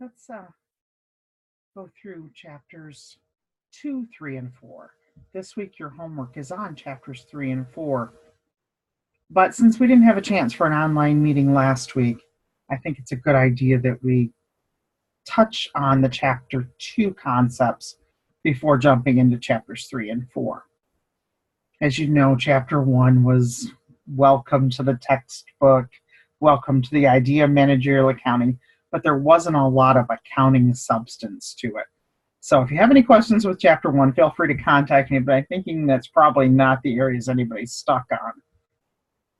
Let's go through chapters 2, 3, and 4. This week your homework is on chapters 3 and 4. But since we didn't have a chance for an online meeting last week, I think it's a good idea that we touch on the chapter 2 concepts before jumping into chapters 3 and 4. As you know, chapter 1 was welcome to the textbook, welcome to the idea of managerial accounting, but there wasn't a lot of accounting substance to it. So if you have any questions with chapter 1, feel free to contact me, but I'm thinking that's probably not the areas anybody's stuck on.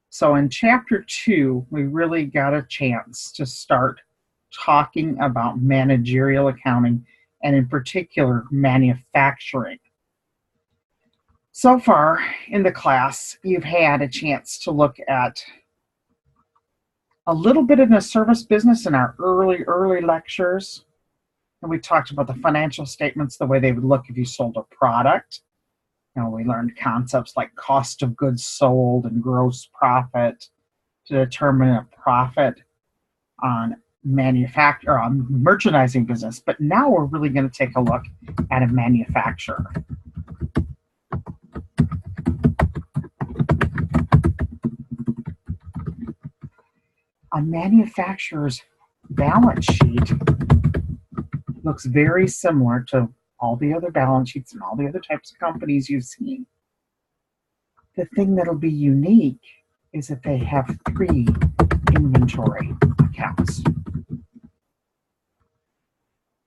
So in chapter 2, we really got a chance to start talking about managerial accounting, and in particular, manufacturing. So far in the class, you've had a chance to look at a little bit in the service business in our early lectures. And we talked about the financial statements, the way they would look if you sold a product. We learned concepts like cost of goods sold and gross profit to determine a profit on merchandising business. But now we're really going to take a look at a manufacturer. A manufacturer's balance sheet looks very similar to all the other balance sheets and all the other types of companies you've seen. The thing that'll be unique is that they have 3 inventory accounts.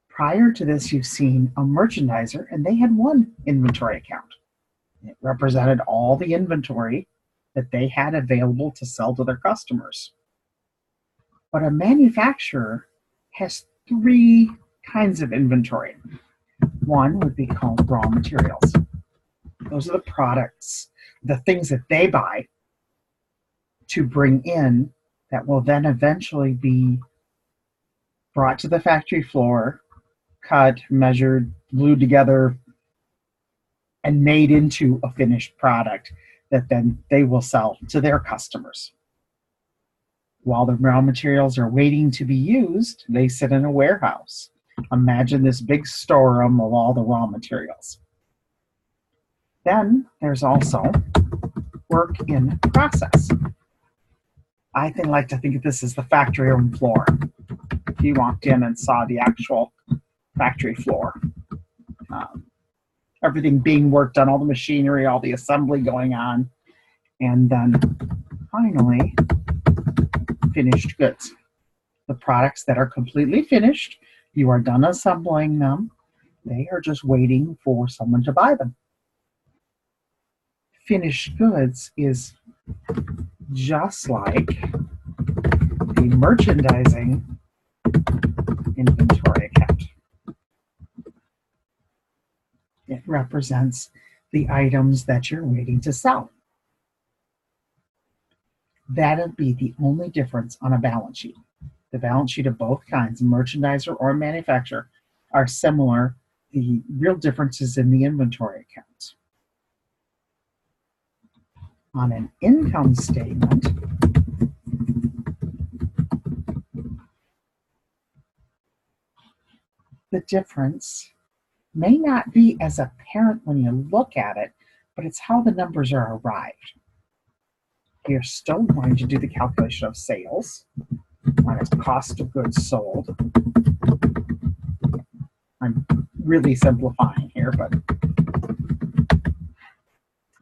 Prior to this, you've seen a merchandiser, and they had 1 inventory account. It represented all the inventory that they had available to sell to their customers. But a manufacturer has 3 kinds of inventory. One would be called raw materials. Those are the products, the things that they buy to bring in that will then eventually be brought to the factory floor, cut, measured, glued together, and made into a finished product that then they will sell to their customers. While the raw materials are waiting to be used, they sit in a warehouse. Imagine this big storeroom of all the raw materials. Then there's also work in process. I like to think of this as the factory room floor. If you walked in and saw the actual factory floor, everything being worked on, all the machinery, all the assembly going on, and then finally, finished goods. The products that are completely finished, you are done assembling them. They are just waiting for someone to buy them. Finished goods is just like the merchandising inventory account. It represents the items that you're waiting to sell. That'll be the only difference on a balance sheet. The balance sheet of both kinds, merchandiser or manufacturer, are similar. The real difference is in the inventory accounts. On an income statement, the difference may not be as apparent when you look at it, but it's how the numbers are arrived. You're still going to do the calculation of sales minus cost of goods sold. I'm really simplifying here, but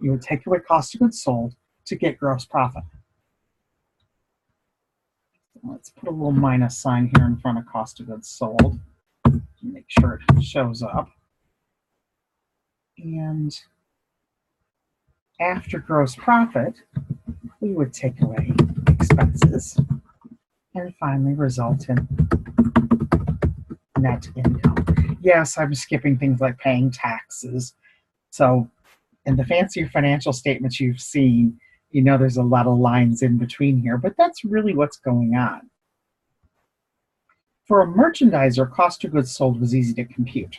you would take away cost of goods sold to get gross profit. Let's put a little minus sign here in front of cost of goods sold to make sure it shows up. And after gross profit, we would take away expenses and finally result in net income. Yes, I'm skipping things like paying taxes. So in the fancier financial statements you've seen, there's a lot of lines in between here, but that's really what's going on. For a merchandiser, cost of goods sold was easy to compute.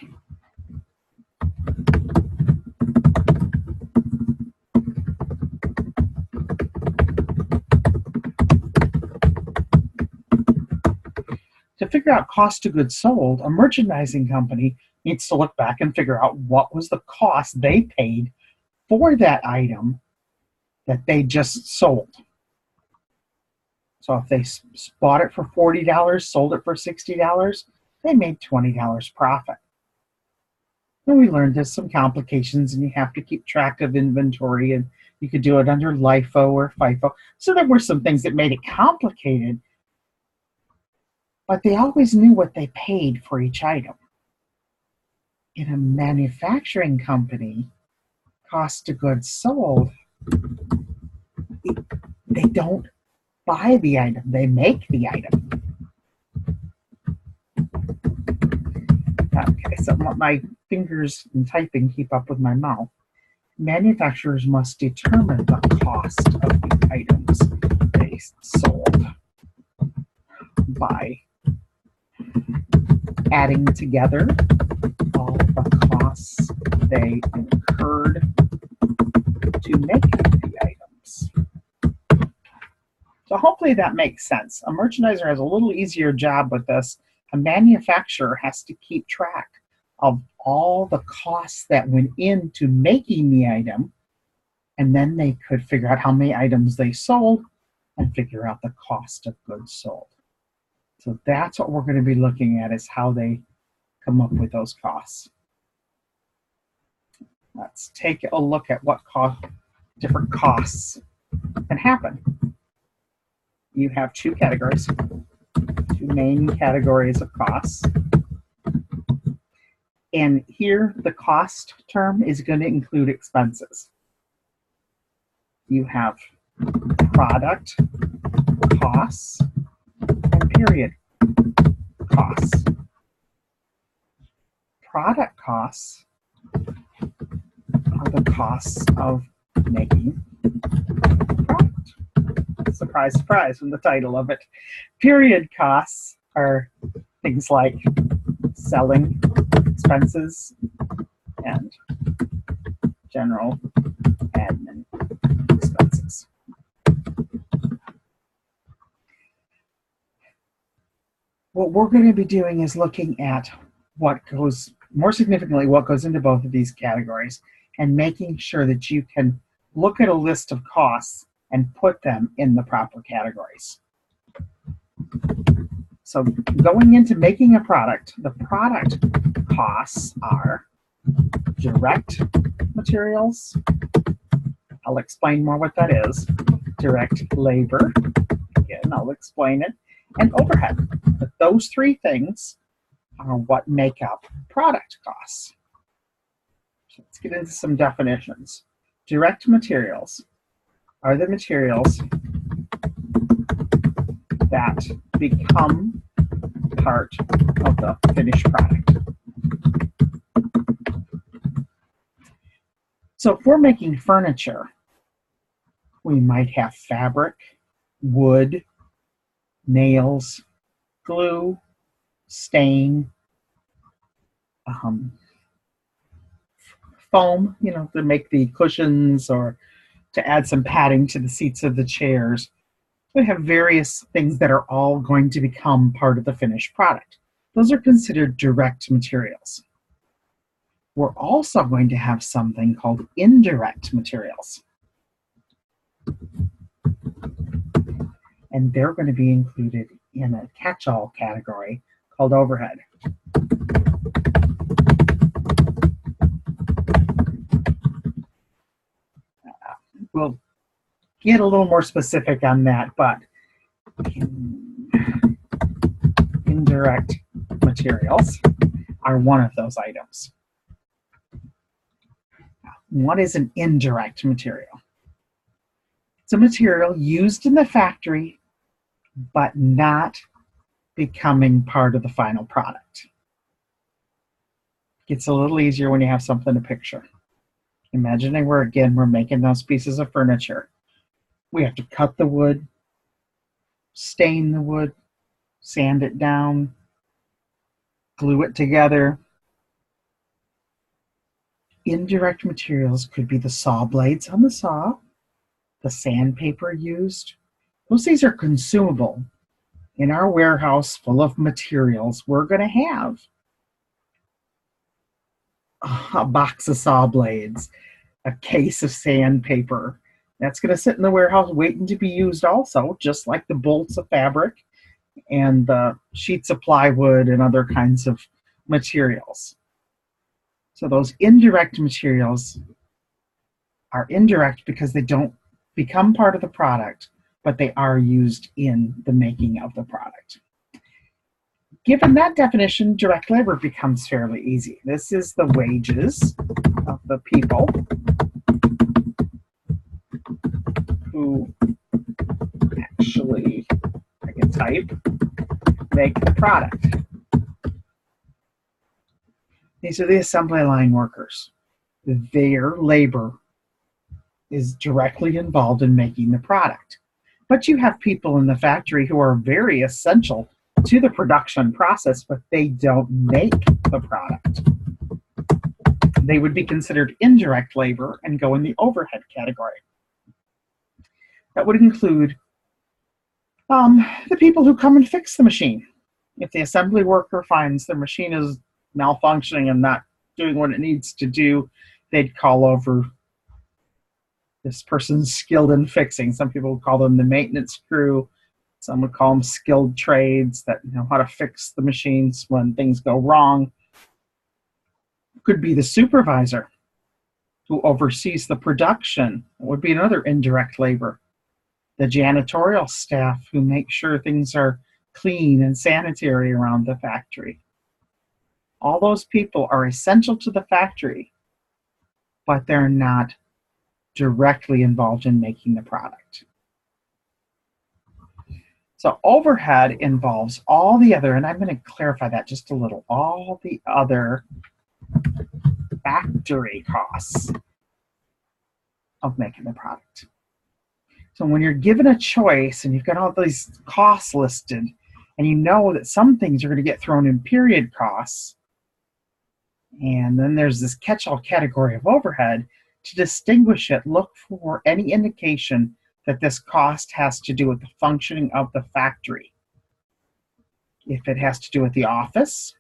To figure out cost of goods sold, a merchandising company needs to look back and figure out what was the cost they paid for that item that they just sold. So if they bought it for $40, sold it for $60, they made $20 profit. And we learned there's some complications and you have to keep track of inventory, and you could do it under LIFO or FIFO. So there were some things that made it complicated, but they always knew what they paid for each item. In a manufacturing company, cost of goods sold, they don't buy the item, they make the item. Okay, so my fingers and typing keep up with my mouth. Manufacturers must determine the cost of the items they sold by adding together all the costs they incurred to make the items. So hopefully that makes sense. A merchandiser has a little easier job with this. A manufacturer has to keep track of all the costs that went into making the item, and then they could figure out how many items they sold and figure out the cost of goods sold. So that's what we're going to be looking at, is how they come up with those costs. Let's take a look at what different costs can happen. You have two categories, two main categories of costs. And here the cost term is going to include expenses. You have product costs and period costs. Product costs are the costs of making product. Surprise, surprise from the title of it. Period costs are things like selling expenses and general admin expenses. What we're going to be doing is looking at what goes, more significantly, what goes into both of these categories, and making sure that you can look at a list of costs and put them in the proper categories. So going into making a product, the product costs are direct materials. I'll explain more what that is. Direct labor, again, I'll explain it, and overhead. But those three things are what make up product costs. So let's get into some definitions. Direct materials are the materials that become part of the finished product. So if we're making furniture, we might have fabric, wood, nails, glue, stain, foam, to make the cushions or to add some padding to the seats of the chairs. We have various things that are all going to become part of the finished product. Those are considered direct materials. We're also going to have something called indirect materials. And they're going to be included in a catch-all category called overhead. We'll get a little more specific on that, but indirect materials are one of those items. What is an indirect material? It's a material used in the factory, but not becoming part of the final product. Gets a little easier when you have something to picture. Imagining we're making those pieces of furniture. We have to cut the wood, stain the wood, sand it down, glue it together. Indirect materials could be the saw blades on the saw, the sandpaper used. Those things are consumable, In our warehouse full of materials, we're going to have a box of saw blades, a case of sandpaper. That's going to sit in the warehouse waiting to be used also, just like the bolts of fabric and the sheets of plywood and other kinds of materials. So those indirect materials are indirect because they don't become part of the product, but they are used in the making of the product. Given that definition, direct labor becomes fairly easy. This is the wages of the people who actually, I can type, make the product. These are the assembly line workers. Their labor is directly involved in making the product. But you have people in the factory who are very essential to the production process, but they don't make the product. They would be considered indirect labor and go in the overhead category. That would include the people who come and fix the machine. If the assembly worker finds the machine is malfunctioning and not doing what it needs to do, they'd call over this person's skilled in fixing. Some people would call them the maintenance crew. Some would call them skilled trades that know how to fix the machines when things go wrong. Could be the supervisor who oversees the production. That would be another indirect labor. The janitorial staff who make sure things are clean and sanitary around the factory. All those people are essential to the factory, but they're not directly involved in making the product. So overhead involves all the other, and I'm going to clarify that just a little, all the other factory costs of making the product. So when you're given a choice and you've got all these costs listed, and you know that some things are going to get thrown in period costs, and then there's this catch-all category of overhead, to distinguish it, look for any indication that this cost has to do with the functioning of the factory. If it has to do with the office,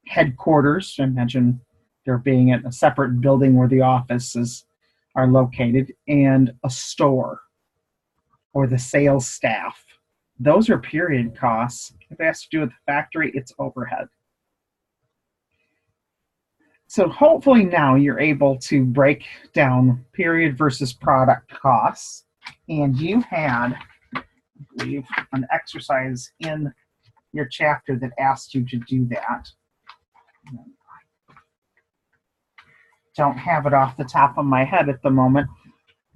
headquarters, imagine there being in a separate building where the offices are located, and a store or the sales staff. Those are period costs. If it has to do with the factory, it's overhead. So hopefully now you're able to break down period versus product costs. And you had, I believe, an exercise in your chapter that asked you to do that. Don't have it off the top of my head at the moment.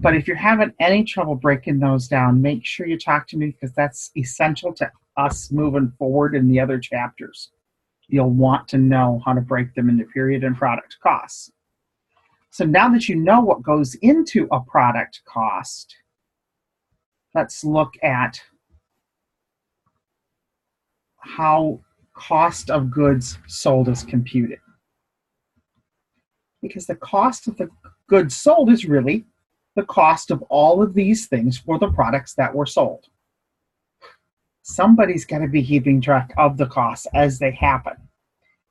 But if you're having any trouble breaking those down, make sure you talk to me, because that's essential to us moving forward in the other chapters. You'll want to know how to break them into period and product costs. So now that you know what goes into a product cost, let's look at how cost of goods sold is computed. Because the cost of the goods sold is really the cost of all of these things for the products that were sold. Somebody's got to be keeping track of the costs as they happen.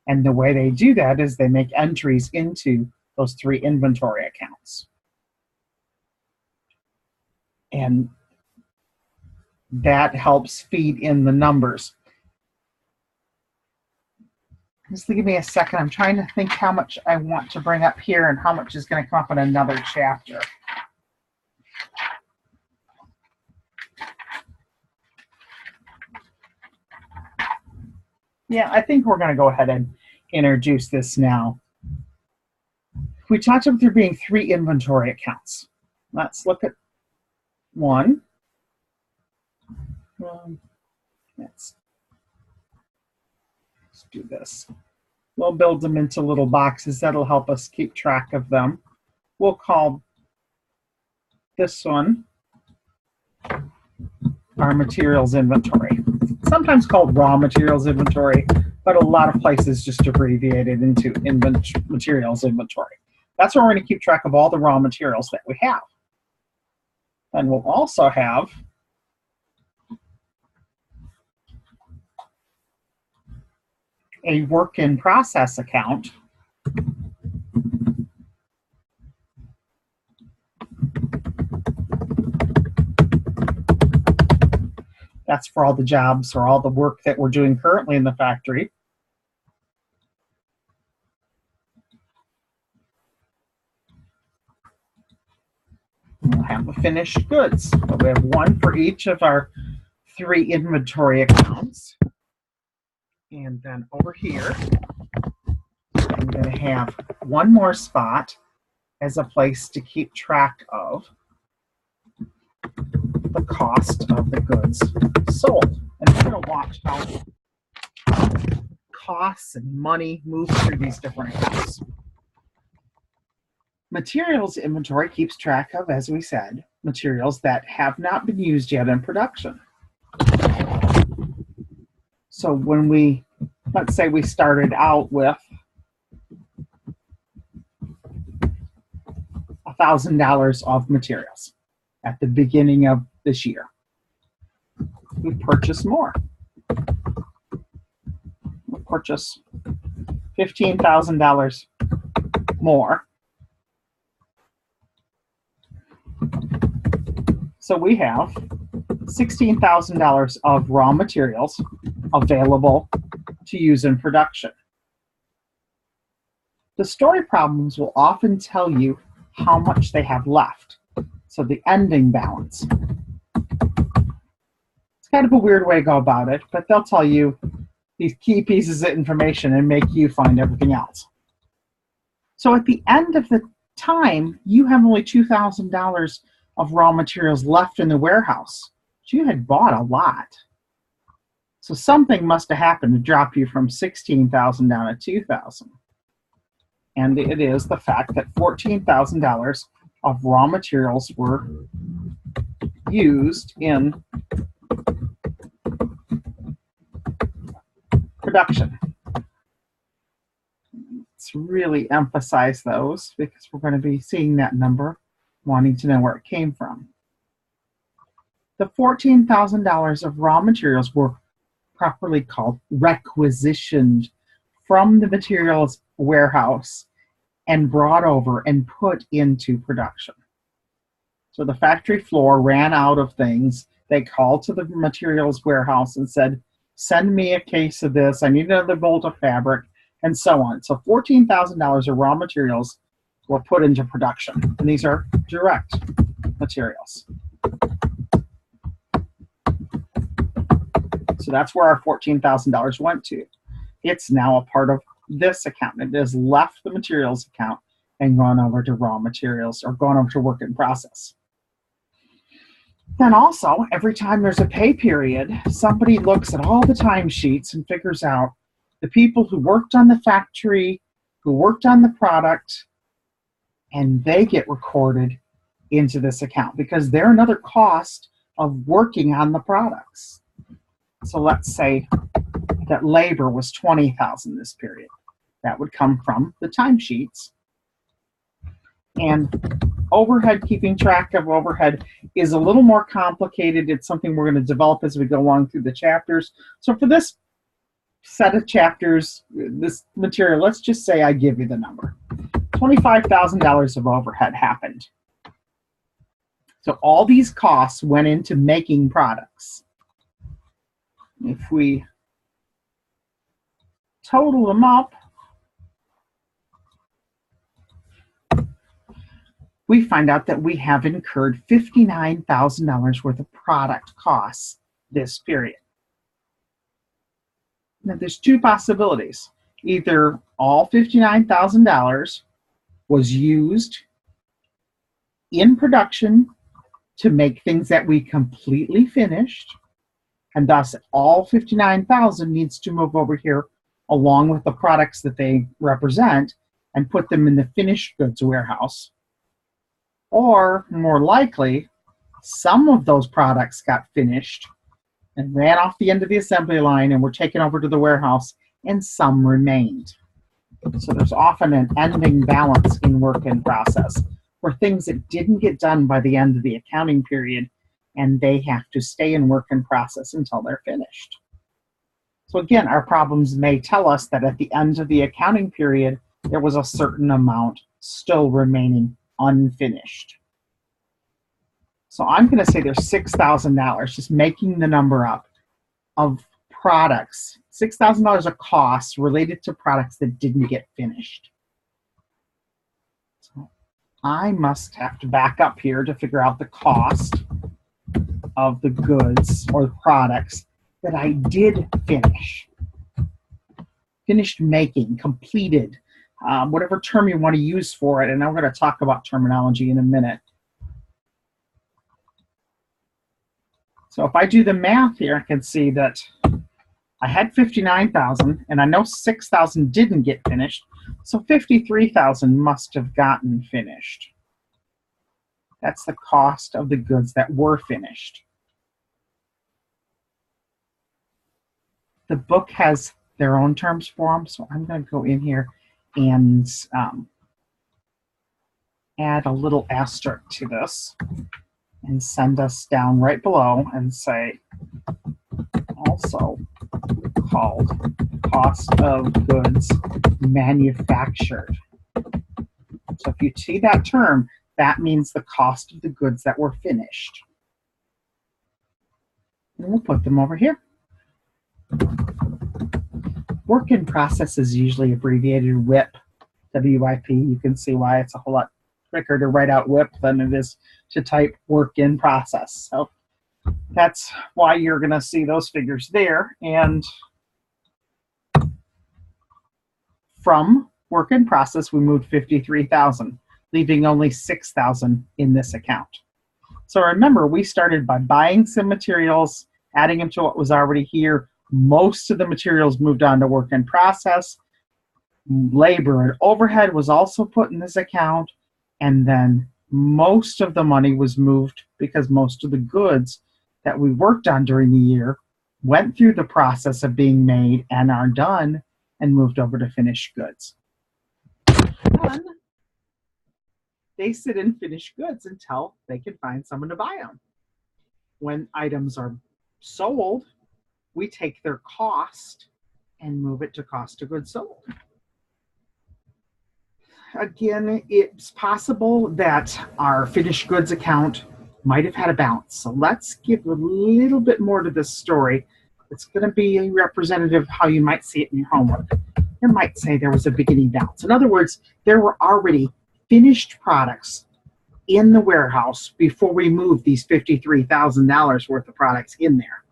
And the way they do that is they make entries into those 3 inventory accounts. And that helps feed in the numbers. Just give me a second. I'm trying to think how much I want to bring up here and how much is going to come up in another chapter. Yeah, I think we're going to go ahead and introduce this now. We talked about there being 3 inventory accounts. Let's look at one. Let's do this. We'll build them into little boxes. That'll help us keep track of them. We'll call this one our materials inventory. Sometimes called raw materials inventory, but a lot of places just abbreviate it into materials inventory. That's where we're going to keep track of all the raw materials that we have. And we'll also have a work in process account, that's for all the jobs or all the work that we're doing currently in the factory. We'll have the finished goods. But we have one for each of our 3 inventory accounts. And then over here, I'm going to have one more spot as a place to keep track of the cost of the goods sold. And we're going to watch how costs and money move through these different accounts. Materials inventory keeps track of, as we said, materials that have not been used yet in production. So when let's say we started out with $1,000 of materials at the beginning of this year, we purchase more. We purchase $15,000 more. So we have $16,000 of raw materials available to use in production. The story problems will often tell you how much they have left. So the ending balance. It's kind of a weird way to go about it, but they'll tell you these key pieces of information and make you find everything else. So at the end of the time, you have only $2,000 of raw materials left in the warehouse. You had bought a lot. So something must have happened to drop you from $16,000 down to $2,000. And it is the fact that $14,000 of raw materials were used in production. Let's really emphasize those because we're going to be seeing that number, wanting to know where it came from. The $14,000 of raw materials were properly called requisitioned from the materials warehouse and brought over and put into production. So the factory floor ran out of things. They called to the materials warehouse and said, send me a case of this. I need another bolt of fabric, and so on. So $14,000 of raw materials were put into production. And these are direct materials. So that's where our $14,000 went to. It's now a part of this account. It has left the materials account and gone over to raw materials or gone over to work in process. Then also, every time there's a pay period, somebody looks at all the timesheets and figures out the people who worked on the factory, who worked on the product, and they get recorded into this account because they're another cost of working on the products. So let's say that labor was $20,000 this period. That would come from the timesheets. And overhead, keeping track of overhead is a little more complicated. It's something we're going to develop as we go along through the chapters. So for this set of chapters, this material, let's just say I give you the number. $25,000 of overhead happened. So all these costs went into making products. If we total them up, we find out that we have incurred $59,000 worth of product costs this period. Now there's two possibilities. Either all $59,000 was used in production to make things that we completely finished, and thus all $59,000 needs to move over here along with the products that they represent and put them in the finished goods warehouse. Or more likely, some of those products got finished and ran off the end of the assembly line and were taken over to the warehouse, and some remained. So there's often an ending balance in work in process for things that didn't get done by the end of the accounting period, and they have to stay in work in process until they're finished. So again, our problems may tell us that at the end of the accounting period, there was a certain amount still remaining unfinished. So I'm going to say there's $6,000, just making the number up, of products, $6,000 of costs related to products that didn't get finished. So I must have to back up here to figure out the cost of the goods or the products that I did finish. Finished making, completed, whatever term you want to use for it. And I'm going to talk about terminology in a minute. So if I do the math here, I can see that I had 59,000 and I know 6,000 didn't get finished. So 53,000 must have gotten finished. That's the cost of the goods that were finished. The book has their own terms for them, so I'm going to go in here and add a little asterisk to this and send us down right below and say, also called cost of goods manufactured. So if you see that term, that means the cost of the goods that were finished. And we'll put them over here. Work in process is usually abbreviated WIP, W-I-P. You can see why it's a whole lot quicker to write out WIP than it is to type work in process. So that's why you're going to see those figures there. And from work in process, we moved 53,000, leaving only 6,000 in this account. So remember, we started by buying some materials, adding them to what was already here. Most of the materials moved on to work in process. Labor and overhead was also put in this account. And then most of the money was moved because most of the goods that we worked on during the year went through the process of being made and are done and moved over to finished goods. And they sit in finished goods until they can find someone to buy them. When items are sold, we take their cost and move it to cost of goods sold. Again, it's possible that our finished goods account might have had a balance. So let's give a little bit more to this story. It's going to be representative of how you might see it in your homework. You might say there was a beginning balance. In other words, there were already finished products in the warehouse before we moved these $53,000 worth of products in there.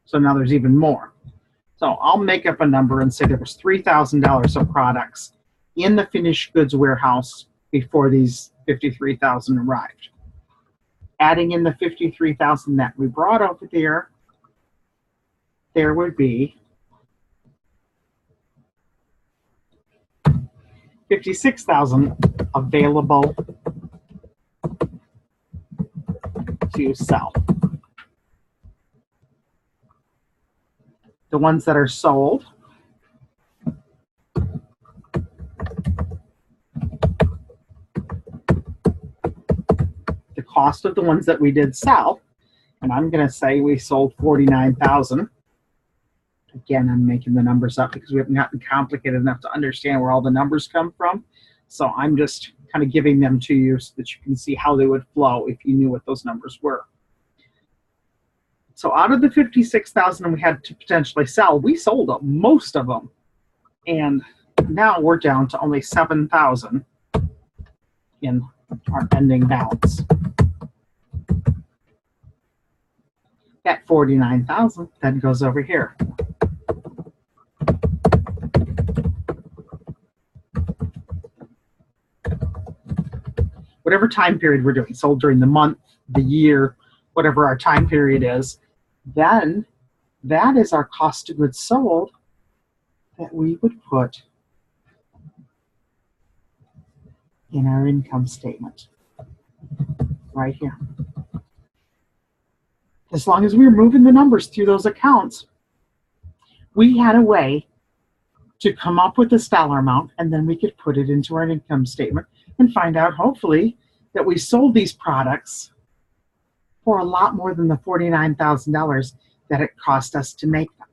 So now there's even more. So I'll make up a number and say there was $3,000 of products in the finished goods warehouse before these 53,000 arrived. Adding in the 53,000 that we brought over there, there would be 56,000 available to sell. The ones that are sold, the cost of the ones that we did sell, and I'm going to say we sold 49,000. Again, I'm making the numbers up because we haven't gotten complicated enough to understand where all the numbers come from. So I'm just kind of giving them to you so that you can see how they would flow if you knew what those numbers were. So out of the 56,000 we had to potentially sell, we sold most of them. And now we're down to only 7,000 in our ending balance. That 49,000 then goes over here. Whatever time period we're doing, sold during the month, the year, whatever our time period is, then that is our cost of goods sold that we would put in our income statement right here. As long as we were moving the numbers through those accounts, we had a way to come up with this dollar amount, and then we could put it into our income statement and find out, hopefully, that we sold these products for a lot more than the $49,000 that it cost us to make them.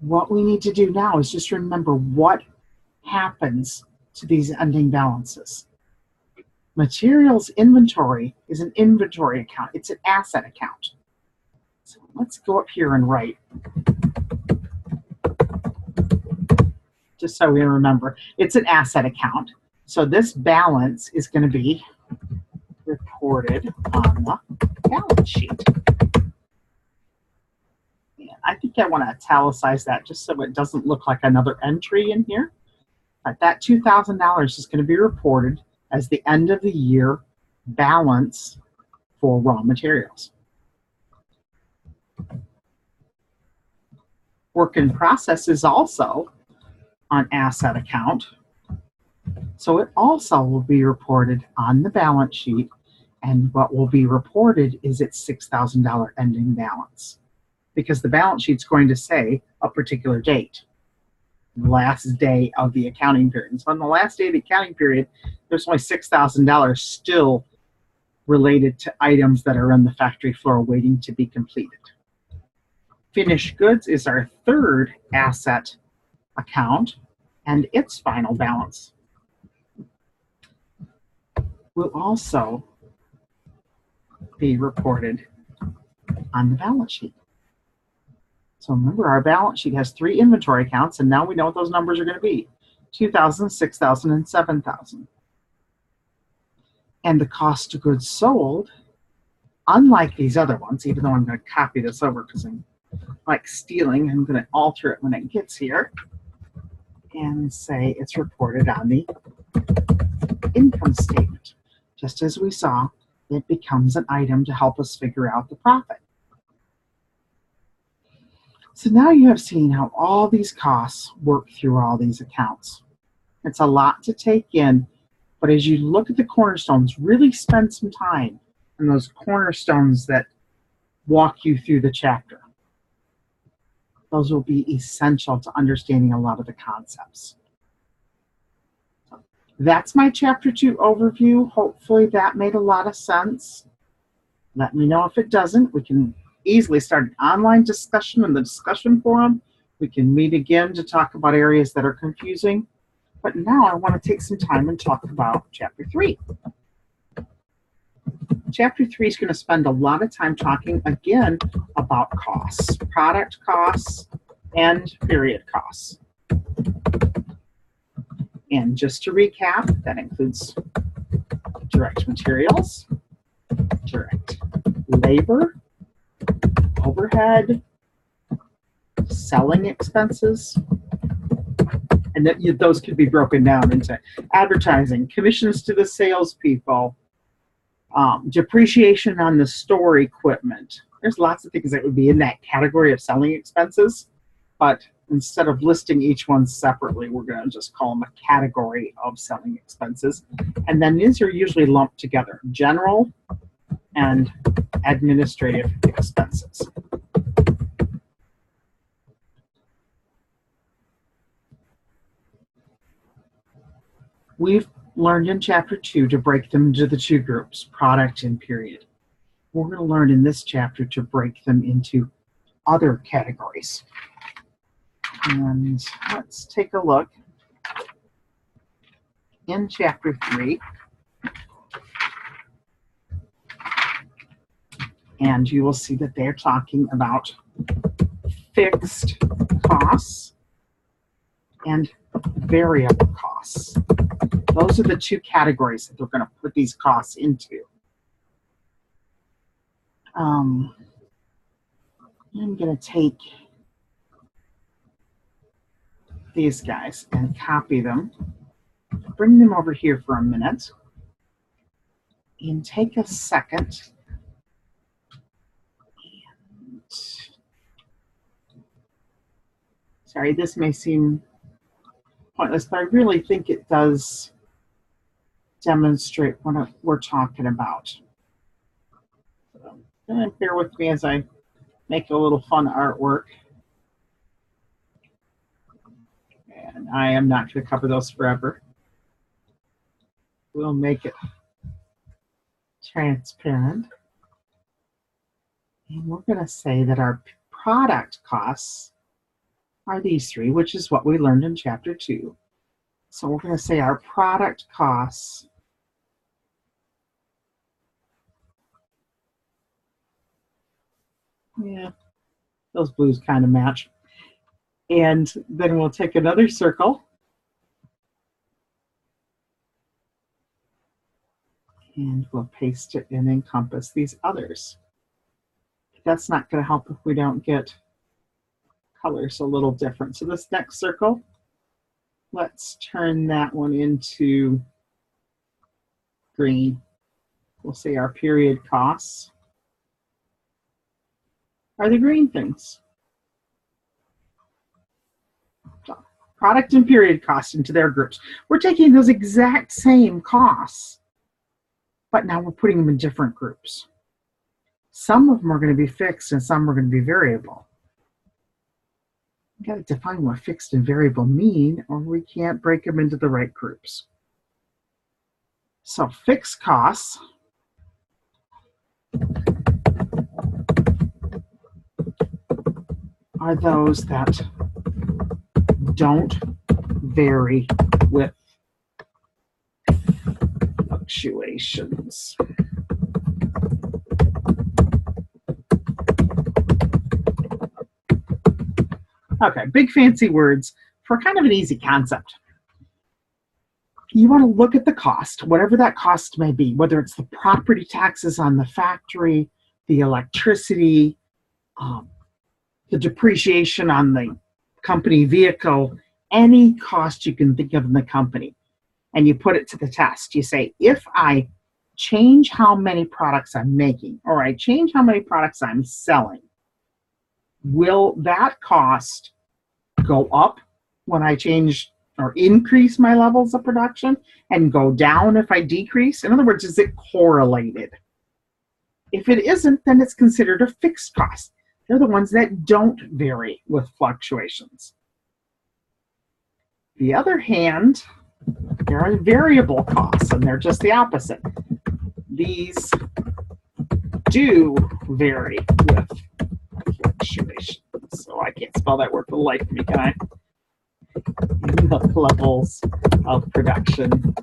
What we need to do now is just remember what happens to these ending balances. Materials inventory is an inventory account. It's an asset account. So let's go up here and write, just so we remember. It's an asset account. So this balance is going to be reported on the balance sheet. And I think I want to italicize that just so it doesn't look like another entry in here. But that $2,000 is going to be reported as the end of the year balance for raw materials. Work in process is also on asset account. So it also will be reported on the balance sheet, and what will be reported is its $6,000 ending balance, because the balance sheet's going to say a particular date, last day of the accounting period. And so on the last day of the accounting period, there's only $6,000 still related to items that are on the factory floor waiting to be completed. Finished goods is our third asset account, and its final balance will also be reported on the balance sheet. So remember, our balance sheet has 3 inventory accounts, and now we know what those numbers are going to be: 2,000, 6,000, and 7,000. And the cost of goods sold, unlike these other ones, even though I'm going to copy this over because I'm like stealing, I'm going to alter it when it gets here and say it's reported on the income statement. Just as we saw, it becomes an item to help us figure out the profit. So now you have seen how all these costs work through all these accounts. It's a lot to take in, but as you look at the cornerstones, really spend some time on those cornerstones that walk you through the chapter. Those will be essential to understanding a lot of the concepts. That's my Chapter 2 overview. Hopefully that made a lot of sense. Let me know if it doesn't. We can easily start an online discussion in the discussion forum. We can meet again to talk about areas that are confusing. But now I want to take some time and talk about Chapter 3. Chapter 3 is going to spend a lot of time talking again about costs, product costs, and period costs. And just to recap, that includes direct materials, direct labor, overhead, selling expenses, and that those could be broken down into advertising, commissions to the salespeople, depreciation on the store equipment. There's lots of things that would be in that category of selling expenses, but instead of listing each one separately, we're going to just call them a category of selling expenses. And then these are usually lumped together: general and administrative expenses. We've learned in Chapter 2 to break them into the 2 groups, product and period. We're going to learn in this chapter to break them into other categories. And let's take a look in Chapter 3. And you will see that they're talking about fixed costs and variable costs. Those are the 2 categories that they're going to put these costs into. I'm going to take these guys and copy them, bring them over here for a minute, and take a second and, sorry, this may seem pointless, but I really think it does demonstrate what we're talking about. So, bear with me as I make a little fun artwork. And I am not going to cover those forever. We'll make it transparent. And we're going to say that our product costs are these three, which is what we learned in chapter 2. So we're going to say our product costs those blues kind of match. And then we'll take another circle and we'll paste it and encompass these others. That's not going to help if we don't get colors a little different. So this next circle, let's turn that one into green. We'll say our period costs are the green things. So product and period costs into their groups. We're taking those exact same costs, but now we're putting them in different groups. Some of them are going to be fixed and some are going to be variable. We've got to define what fixed and variable mean, or we can't break them into the right groups. So fixed costs are those that don't vary with fluctuations. Okay, big fancy words for kind of an easy concept. You want to look at the cost, whatever that cost may be, whether it's the property taxes on the factory, the electricity, the depreciation on the company vehicle, any cost you can think of in the company, and you put it to the test. You say, if I change how many products I'm making, or I change how many products I'm selling, will that cost go up when I change or increase my levels of production and go down if I decrease? In other words, is it correlated? If it isn't, then it's considered a fixed cost. They're the ones that don't vary with fluctuations. The other hand, there are variable costs, and they're just the opposite. These do vary with fluctuations. So I can't spell that word for the life of me, can I? In the levels of production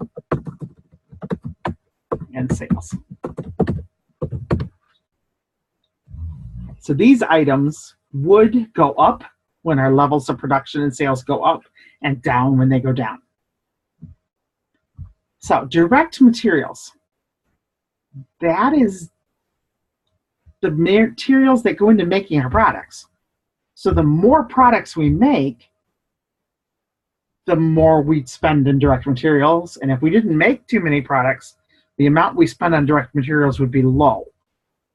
and sales. So these items would go up when our levels of production and sales go up, and down when they go down. So direct materials. That is the materials that go into making our products. So the more products we make, the more we'd spend in direct materials. And if we didn't make too many products, the amount we spend on direct materials would be low.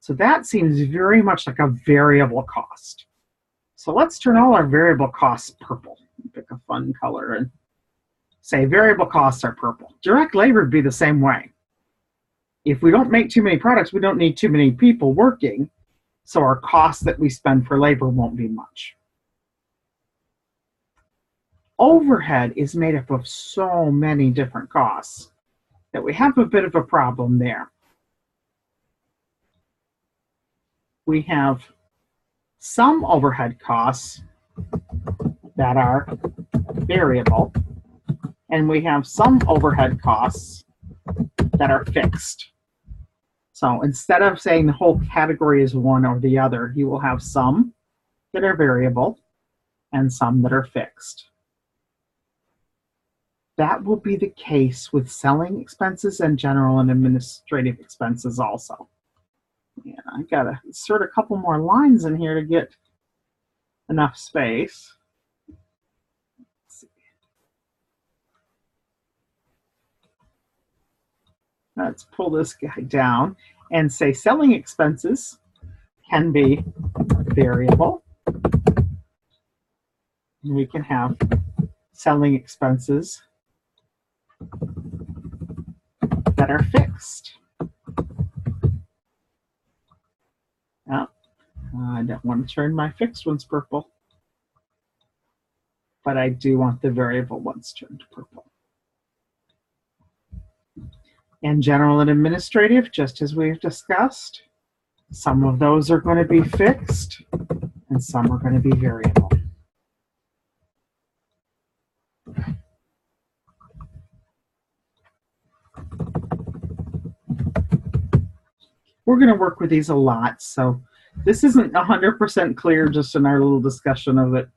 So that seems very much like a variable cost. So let's turn all our variable costs purple. Pick a fun color and say variable costs are purple. Direct labor would be the same way. If we don't make too many products, we don't need too many people working. So our costs that we spend for labor won't be much. Overhead is made up of so many different costs that we have a bit of a problem there. We have some overhead costs that are variable, and we have some overhead costs that are fixed. So instead of saying the whole category is one or the other, you will have some that are variable and some that are fixed. That will be the case with selling expenses and general and administrative expenses also. Yeah, I gotta insert a couple more lines in here to get enough space. Let's pull this guy down and say selling expenses can be variable. And we can have selling expenses that are fixed. Now, I don't want to turn my fixed ones purple, but I do want the variable ones turned purple. And general and administrative, just as we've discussed, some of those are going to be fixed and some are going to be variable. We're going to work with these a lot, so this isn't 100% clear just in our little discussion of it.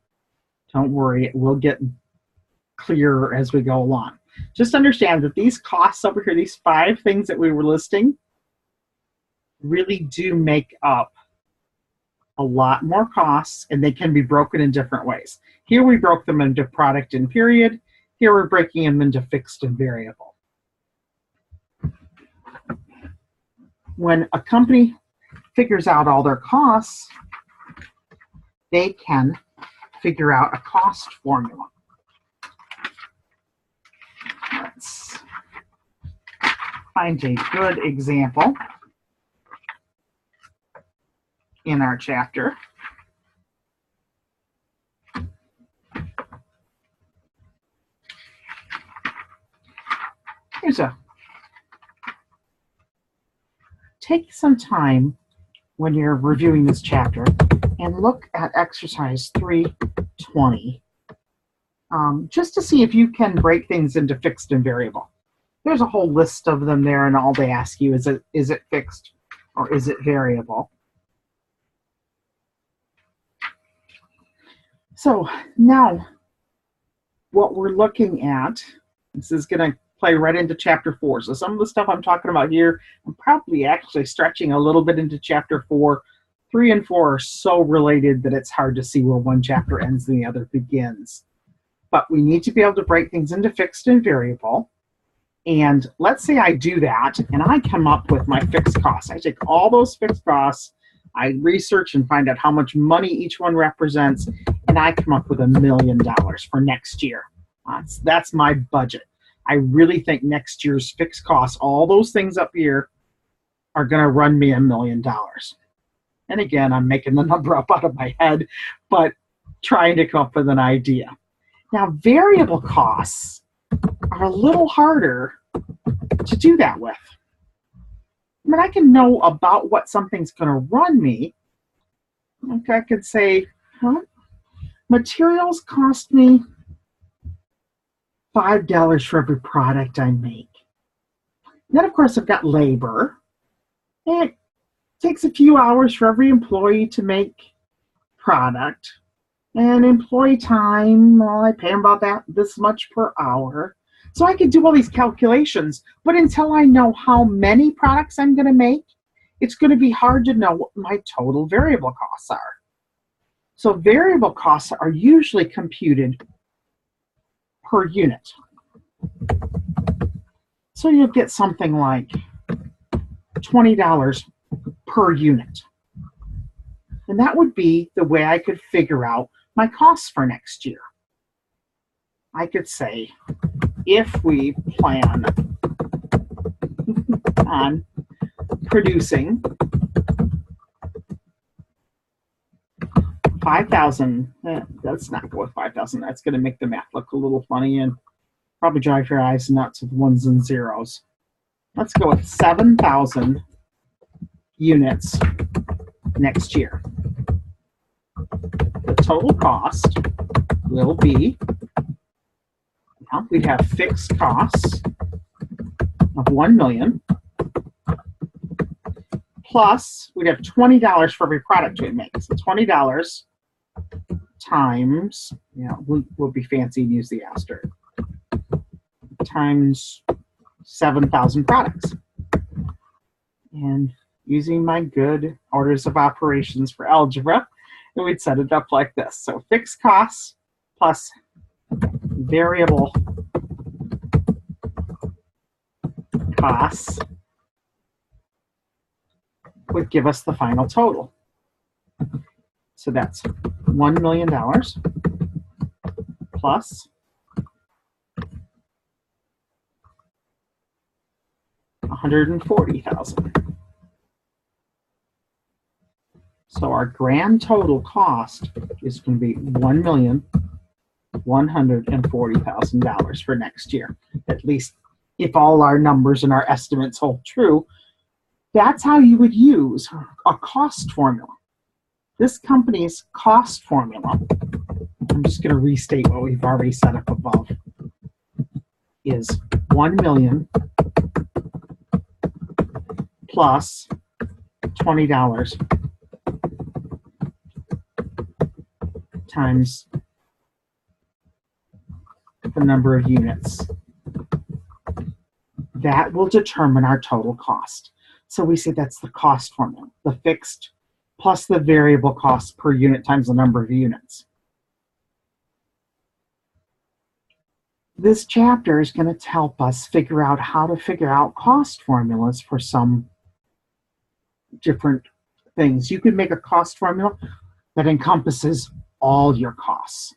Don't worry, it will get clearer as we go along. Just understand that these costs over here, these 5 things that we were listing, really do make up a lot more costs, and they can be broken in different ways. Here we broke them into product and period. Here we're breaking them into fixed and variable. When a company figures out all their costs, they can figure out a cost formula. Let's find a good example in our chapter. Take some time when you're reviewing this chapter and look at exercise 320, just to see if you can break things into fixed and variable. There's a whole list of them there, and all they ask you is it fixed or is it variable? So now what we're looking at, this is going to play right into chapter 4. So some of the stuff I'm talking about here, I'm probably actually stretching a little bit into chapter 4. 3 and 4 are so related that it's hard to see where one chapter ends and the other begins. But we need to be able to break things into fixed and variable. And let's say I do that and I come up with my fixed costs. I take all those fixed costs, I research and find out how much money each one represents, and I come up with $1 million for next year. That's my budget. I really think next year's fixed costs, all those things up here, are going to run me $1 million. And again, I'm making the number up out of my head, but trying to come up with an idea. Now, variable costs are a little harder to do that with. I mean, I can know about what something's going to run me. Okay, I could say, materials cost me $5 for every product I make. Then, of course, I've got labor. It takes a few hours for every employee to make product. And employee time, well, I pay them about this much per hour. So I could do all these calculations, but until I know how many products I'm going to make, it's going to be hard to know what my total variable costs are. So variable costs are usually computed per unit. So you'll get something like $20 per unit. And that would be the way I could figure out my costs for next year. I could say, if we plan on producing 5,000, let's not go with 5,000. That's going to make the math look a little funny and probably drive your eyes nuts with ones and zeros. Let's go with 7,000 units next year. The total cost will be, we have fixed costs of $1 million, plus we'd have $20 for every product we make. So $20 times, we'll be fancy and use the asterisk, times 7,000 products. And using my good orders of operations for algebra, and we'd set it up like this. So fixed costs plus variable costs would give us the final total. So that's $1 million plus $140,000. So our grand total cost is going to be $1,140,000 for next year. At least if all our numbers and our estimates hold true, that's how you would use a cost formula. This company's cost formula, I'm just going to restate what we've already set up above, is 1 million plus $20 times the number of units. That will determine our total cost. So we say that's the cost formula, the fixed plus the variable cost per unit times the number of units. This chapter is going to help us figure out how to figure out cost formulas for some different things. You could make a cost formula that encompasses all your costs.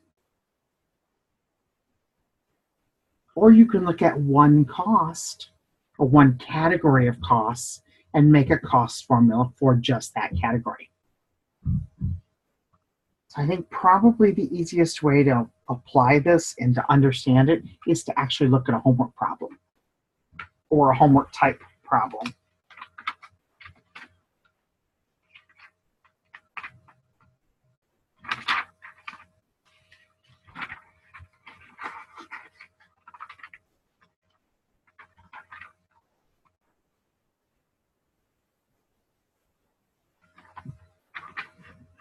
Or you can look at one cost or one category of costs and make a cost formula for just that category. So I think probably the easiest way to apply this and to understand it is to actually look at a homework problem or a homework type problem.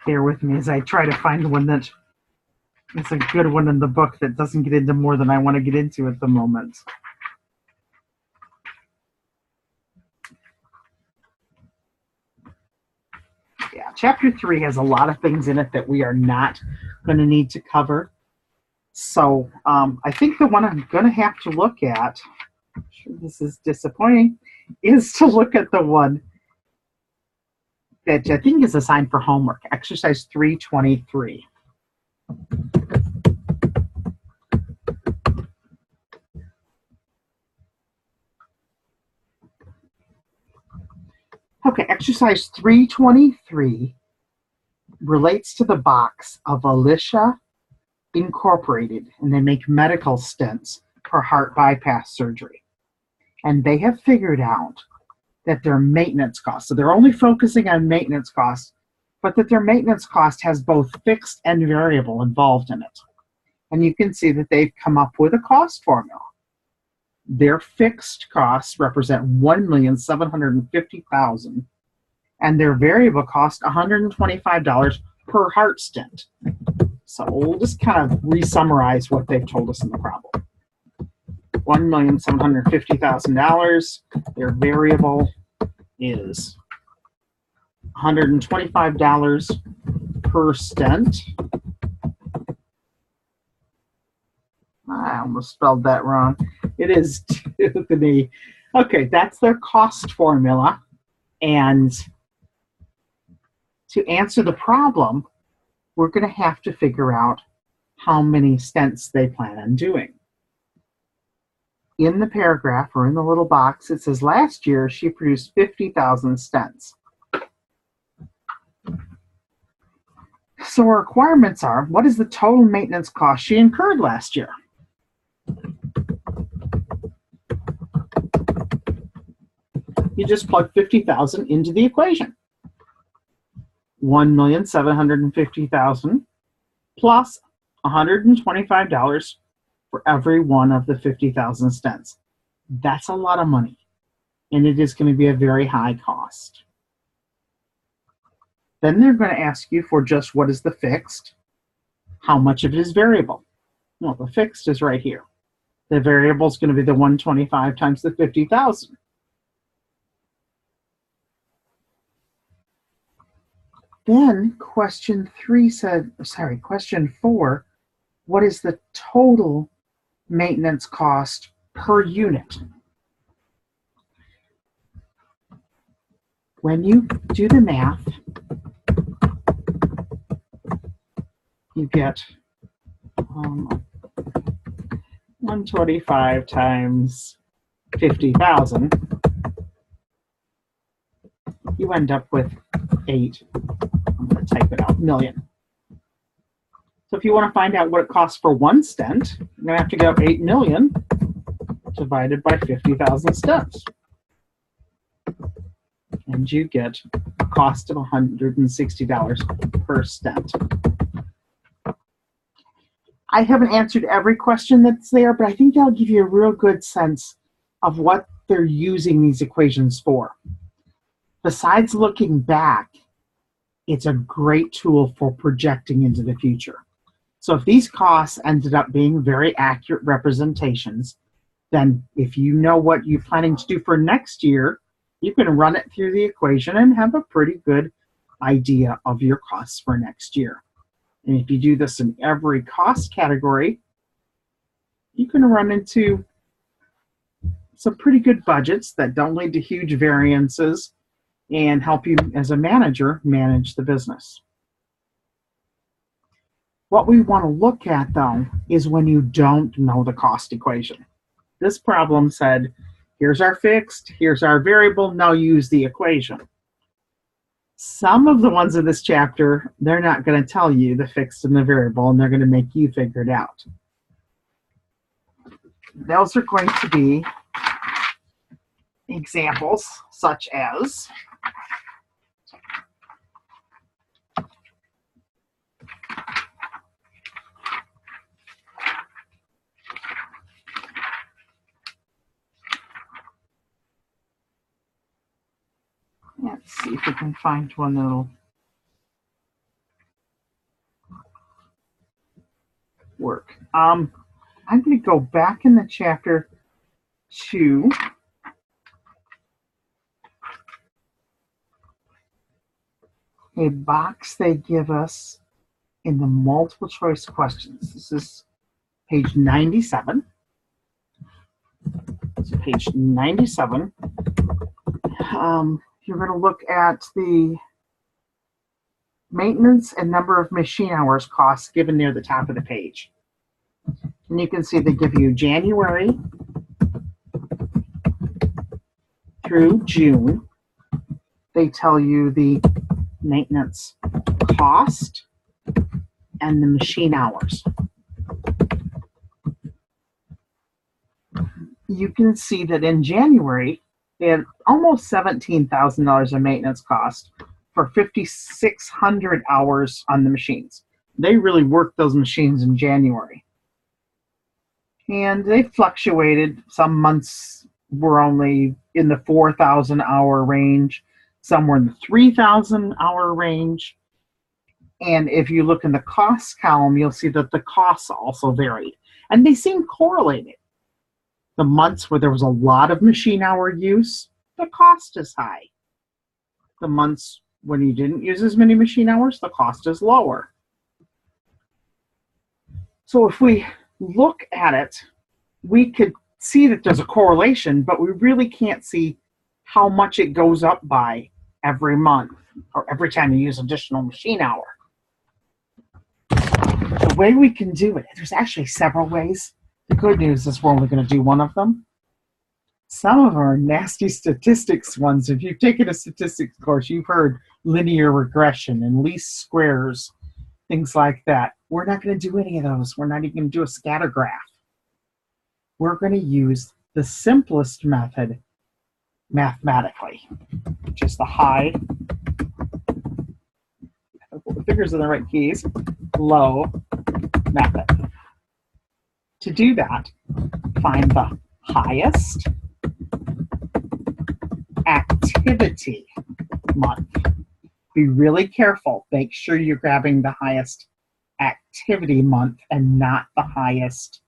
Bear with me as I try to find one that is a good one in the book that doesn't get into more than I want to get into at the moment. Yeah, chapter 3 has a lot of things in it that we are not going to need to cover. So I think the one I'm going to have to look at, I'm sure this is disappointing, is to look at the one that I think is assigned for homework, exercise 323. Okay, exercise 323 relates to the box of Alicia Incorporated, and they make medical stents for heart bypass surgery. And they have figured out that their maintenance costs, so they're only focusing on maintenance costs, but that their maintenance cost has both fixed and variable involved in it. And you can see that they've come up with a cost formula. Their fixed costs represent $1,750,000, and their variable cost $125 per heart stent. So we'll just kind of re-summarize what they've told us in the problem. $1,750,000. Their variable is $125 per stent. I almost spelled that wrong. It is Tiffany. Okay, that's their cost formula. And to answer the problem, we're going to have to figure out how many stents they plan on doing. In the paragraph or in the little box, it says last year she produced 50,000 stents. So our requirements are, what is the total maintenance cost she incurred last year? You just plug 50,000 into the equation. 1,750,000 plus $125 for every one of the 50,000 stents. That's a lot of money, and it is going to be a very high cost. Then they're going to ask you for just what is the fixed, how much of it is variable. Well, the fixed is right here. The variable is going to be the 125 times the 50,000. Then question 4, what is the total maintenance cost per unit? When you do the math, you get 125 times 50,000. You end up with 8. I'm going to type it out, million. So if you want to find out what it costs for one stent, you're going to have to go 8 million divided by 50,000 stents. And you get a cost of $160 per stent. I haven't answered every question that's there, but I think that'll give you a real good sense of what they're using these equations for. Besides looking back, it's a great tool for projecting into the future. So if these costs ended up being very accurate representations, then if you know what you're planning to do for next year, you can run it through the equation and have a pretty good idea of your costs for next year. And if you do this in every cost category, you can run into some pretty good budgets that don't lead to huge variances and help you as a manager manage the business. What we want to look at, though, is when you don't know the cost equation. This problem said, here's our fixed, here's our variable, now use the equation. Some of the ones in this chapter, they're not going to tell you the fixed and the variable, and they're going to make you figure it out. Those are going to be examples such as let's see if we can find one that'll work. I'm going to go back in the chapter to a box they give us in the multiple choice questions. This is page 97. So page 97. You're going to look at the maintenance and number of machine hours costs given near the top of the page. And you can see they give you January through June. They tell you the maintenance cost and the machine hours. You can see that in January, they had almost $17,000 in maintenance cost for 5,600 hours on the machines. They really worked those machines in January. And they fluctuated. Some months were only in the 4,000 hour range. Some were in the 3,000 hour range. And if you look in the costs column, you'll see that the costs also varied. And they seem correlated. The months where there was a lot of machine hour use, the cost is high. The months when you didn't use as many machine hours, the cost is lower. So if we look at it, we could see that there's a correlation, but we really can't see how much it goes up by every month or every time you use additional machine hour. The way we can do it, there's actually several ways. The good news is we're only going to do one of them. Some of our nasty statistics ones, if you've taken a statistics course, you've heard linear regression and least squares, things like that. We're not going to do any of those. We're not even going to do a scatter graph. We're going to use the simplest method mathematically, which is the high, put the fingers in the right keys, low method. To do that, find the highest activity month. Be really careful. Make sure you're grabbing the highest activity month and not the highest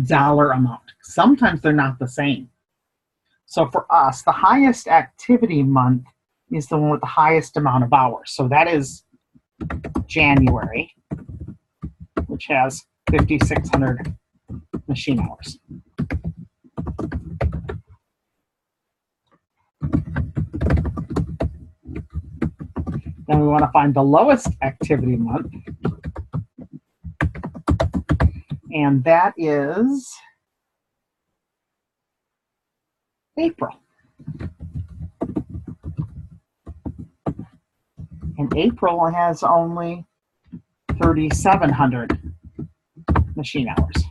dollar amount. Sometimes they're not the same. So for us, the highest activity month is the one with the highest amount of hours. So that is January, which has 5,600 machine hours. Then we want to find the lowest activity month, and that is April. And April has only 3,700 machine hours.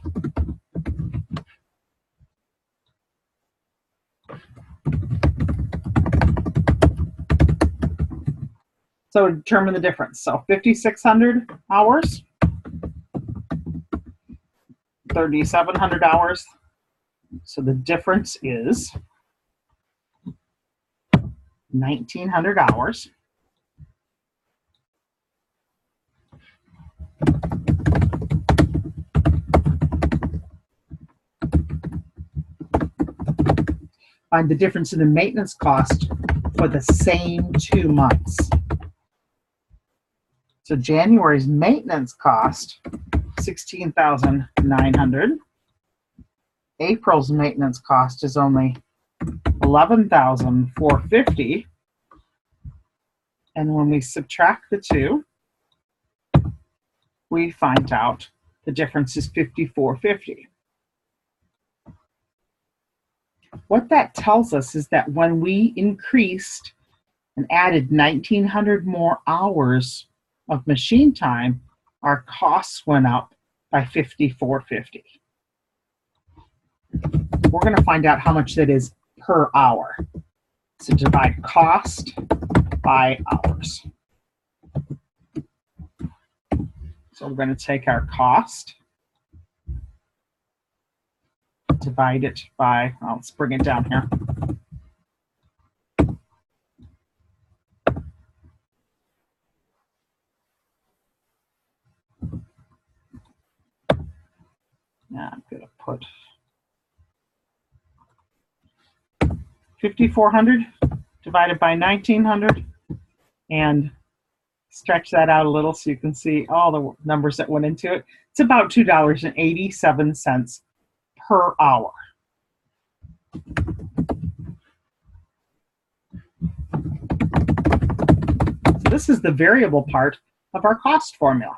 So determine the difference. So 5,600 hours 3,700 hours. So the difference is 1,900 hours. Find the difference in the maintenance cost for the same 2 months. So January's maintenance cost, 16,900. April's maintenance cost is only 11,450. And when we subtract the two, we find out the difference is 5,450. What that tells us is that when we increased and added 1,900 more hours of machine time, our costs went up by 5,450. We're going to find out how much that is per hour. So divide cost by hours. So we're going to take our cost, divide it by, let's bring it down here. Now I'm going to put 5,400 divided by 1,900 and stretch that out a little so you can see all the numbers that went into it. It's about $2.87 per hour. So this is the variable part of our cost formula.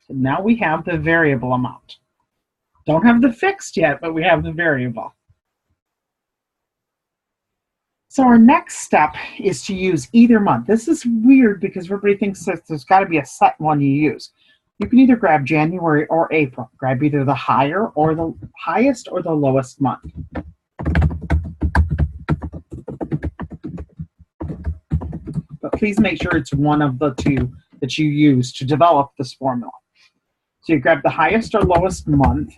So now we have the variable amount. Don't have the fixed yet, but we have the variable. So our next step is to use either month. This is weird because everybody thinks that there's got to be a set one you use. You can either grab January or April. Grab either the higher or the highest or the lowest month. But please make sure it's one of the two that you use to develop this formula. So you grab the highest or lowest month.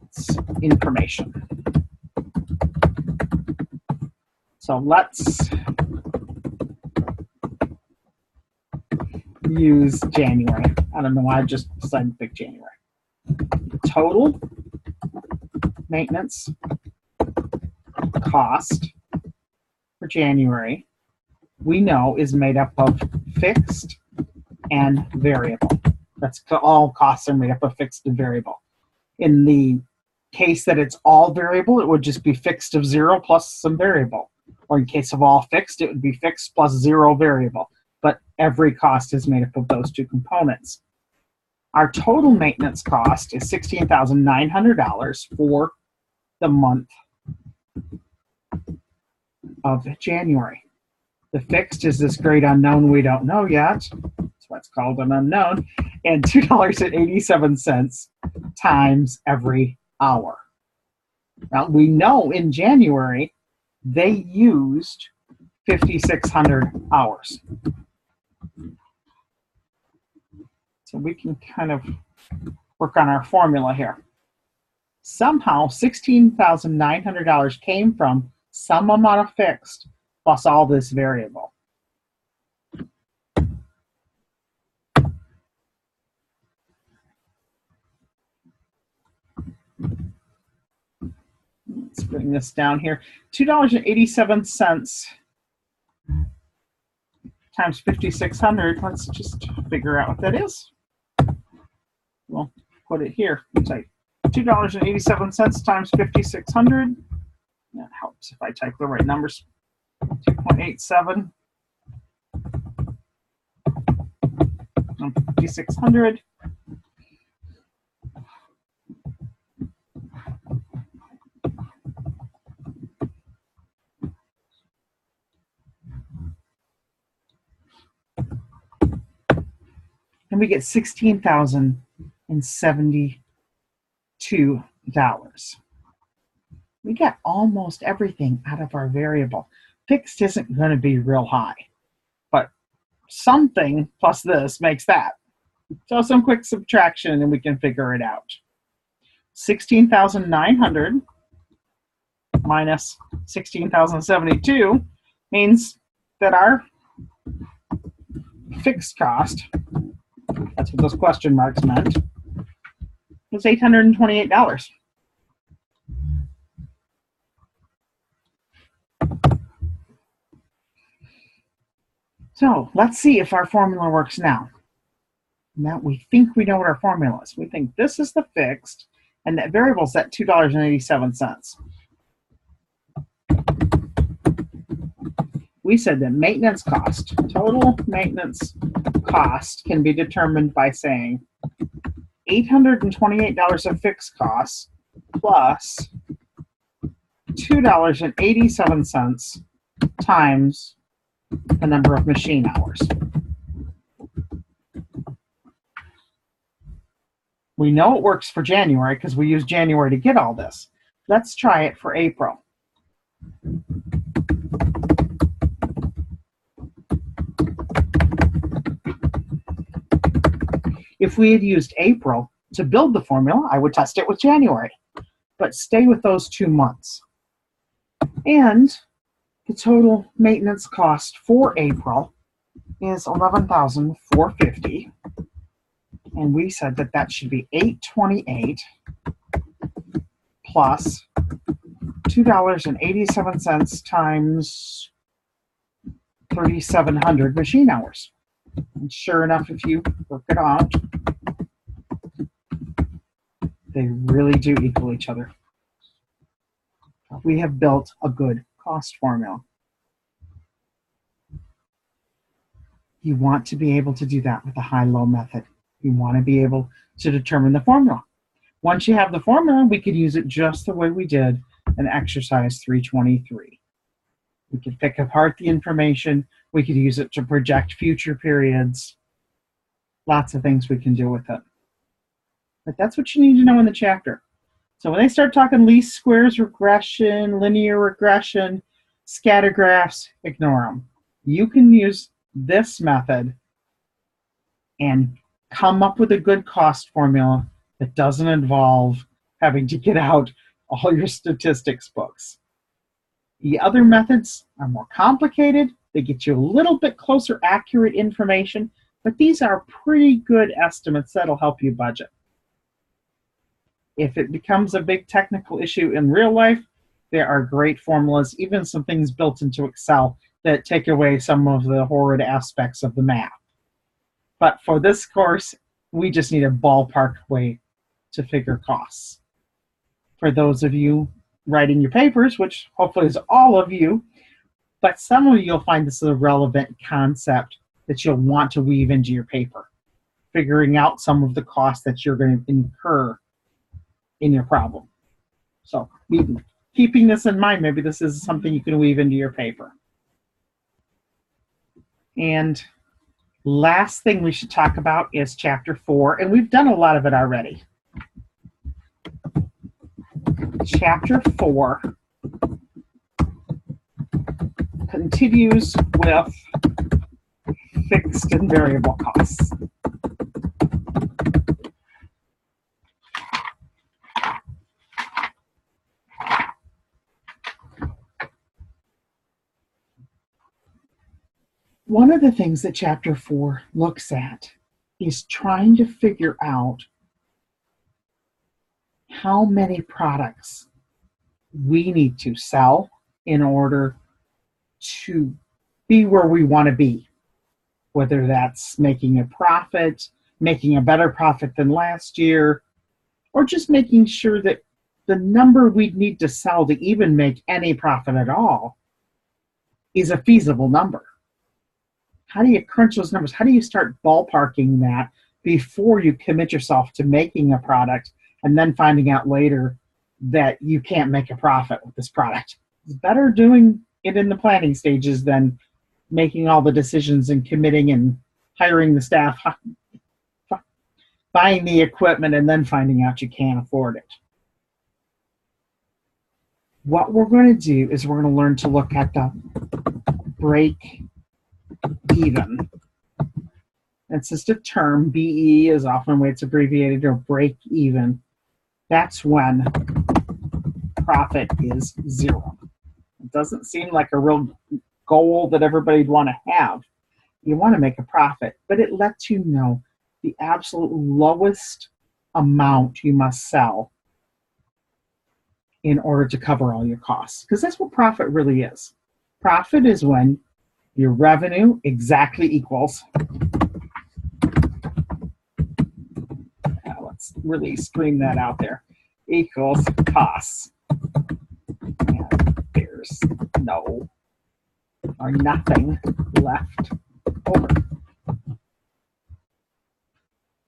It's information. So let's use January. I don't know why I just decided to pick January. The total maintenance cost for January, we know, is made up of fixed and variable. That's all costs are made up of fixed and variable. In the case that it's all variable, it would just be fixed of 0 plus some variable. Or in case of all fixed, it would be fixed plus 0 variable. But every cost is made up of those two components. Our total maintenance cost is $16,900 for the month of January. The fixed is this great unknown we don't know yet. That's why it's called an unknown. And $2.87 times every hour. Now, we know in January they used 5,600 hours. So we can kind of work on our formula here. Somehow, $16,900 came from some amount of fixed plus all this variable. Let's bring this down here. $2.87 times 5,600. Let's just figure out what that is. We'll put it here. It's like $2.87 times 5,600. That helps if I type the right numbers. 2.87 and 5,600. And we get $16,072. We get almost everything out of our variable. Fixed isn't going to be real high, but something plus this makes that. So some quick subtraction and we can figure it out. 16,900 minus 16,072 means that our fixed cost, that's what those question marks meant, was $828. So let's see if our formula works now. Now we think we know what our formula is. We think this is the fixed and that variable is at $2.87. We said that maintenance cost, total maintenance cost, can be determined by saying $828 of fixed costs plus $2.87 times the number of machine hours. We know it works for January because we used January to get all this. Let's try it for April. If we had used April to build the formula, I would test it with January, but stay with those 2 months. And the total maintenance cost for April is $11,450, and we said that that should be $828 plus $2.87 times 3,700 machine hours. And sure enough, if you work it out, they really do equal each other. We have built a good cost formula. You want to be able to do that with a high-low method. You want to be able to determine the formula. Once you have the formula, we could use it just the way we did in exercise 323. We could pick apart the information. We could use it to project future periods. Lots of things we can do with it. But that's what you need to know in the chapter. So when they start talking least squares regression, linear regression, scatter graphs, ignore them. You can use this method and come up with a good cost formula that doesn't involve having to get out all your statistics books. The other methods are more complicated. They get you a little bit closer, accurate information, but these are pretty good estimates that'll help you budget. If it becomes a big technical issue in real life, there are great formulas, even some things built into Excel that take away some of the horrid aspects of the math. But for this course, we just need a ballpark way to figure costs. For those of you writing your papers, which hopefully is all of you, but some of you will find this is a relevant concept that you'll want to weave into your paper, figuring out some of the costs that you're going to incur in your problem. So keeping this in mind, maybe this is something you can weave into your paper. And last thing we should talk about is chapter 4, and we've done a lot of it already. Chapter 4 continues with fixed and variable costs. One of the things that chapter 4 looks at is trying to figure out how many products we need to sell in order to be where we want to be, whether that's making a profit, making a better profit than last year, or just making sure that the number we'd need to sell to even make any profit at all is a feasible number. How do you crunch those numbers? How do you start ballparking that before you commit yourself to making a product and then finding out later that you can't make a profit with this product? It's better doing it in the planning stages than making all the decisions and committing and hiring the staff, buying the equipment, and then finding out you can't afford it. What we're going to do is we're going to learn to look at the break even. It's just a term. BE is often when it's abbreviated, or break even. That's when profit is zero. It doesn't seem like a real goal that everybody'd want to have. You want to make a profit, but it lets you know the absolute lowest amount you must sell in order to cover all your costs, because that's what profit really is. Profit is when your revenue exactly equals, let's really scream that out there, equals costs. And there's no or nothing left over.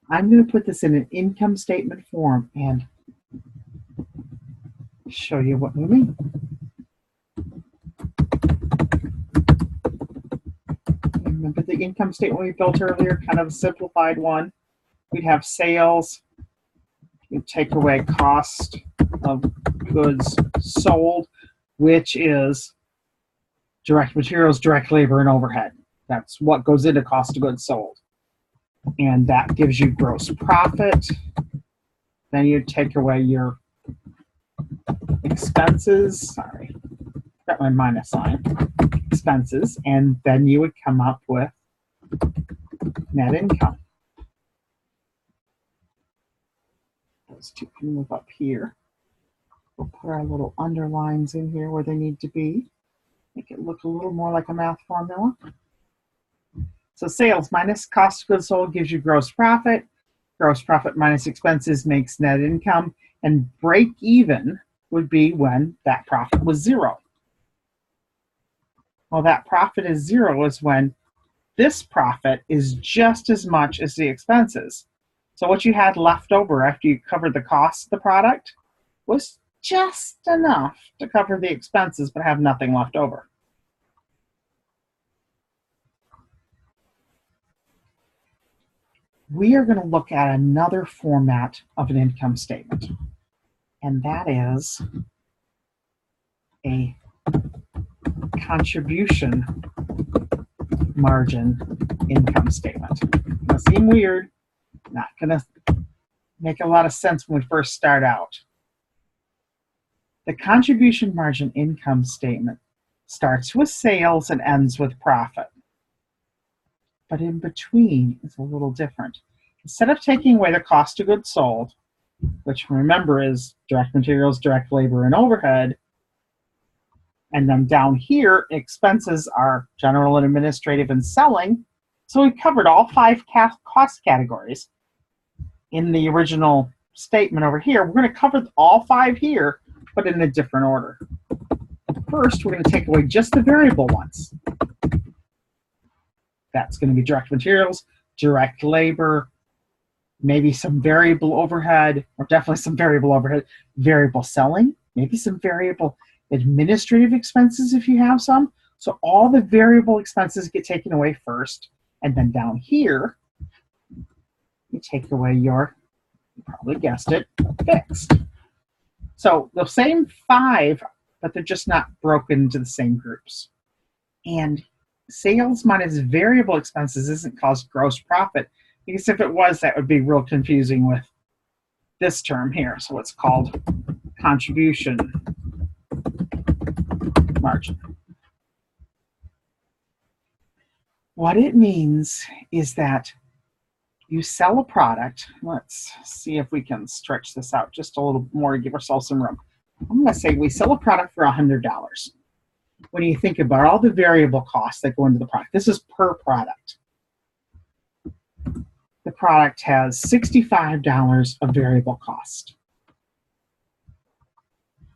I'm going to put this in an income statement form and show you what we mean. Remember the income statement we built earlier, kind of a simplified one. We'd have sales, you'd take away cost of goods sold, which is direct materials, direct labor, and overhead. That's what goes into cost of goods sold. And that gives you gross profit. Then you take away your expenses. Sorry, got my minus sign. Expenses. And then you would come up with net income. Those two can move up here. We'll put our little underlines in here where they need to be. Make it look a little more like a math formula. So sales minus cost of goods sold gives you gross profit. Gross profit minus expenses makes net income. And break even would be when that profit was zero. Well, that profit is zero is when this profit is just as much as the expenses. So what you had left over after you covered the cost of the product was just enough to cover the expenses but have nothing left over. We are going to look at another format of an income statement, and that is a contribution margin income statement. It's going to seem weird, not going to make a lot of sense when we first start out. The contribution margin income statement starts with sales and ends with profit. But in between is a little different. Instead of taking away the cost of goods sold, which remember is direct materials, direct labor, and overhead, and then down here, expenses are general and administrative and selling. So we covered all 5 cost categories in the original statement over here. We're going to cover all 5 here, but in a different order. First, we're going to take away just the variable ones. That's going to be direct materials, direct labor, maybe some variable overhead, or definitely some variable overhead, variable selling, maybe some variable administrative expenses if you have some. So all the variable expenses get taken away first, and then down here, you take away your, you probably guessed it, fixed. So the same 5, but they're just not broken into the same groups. And sales minus variable expenses isn't called gross profit, because if it was, that would be real confusing with this term here. So it's called contribution margin. What it means is that you sell a product. Let's see if we can stretch this out just a little more to give ourselves some room. I'm going to say we sell a product for $100. When you think about all the variable costs that go into the product, this is per product. The product has $65 of variable cost.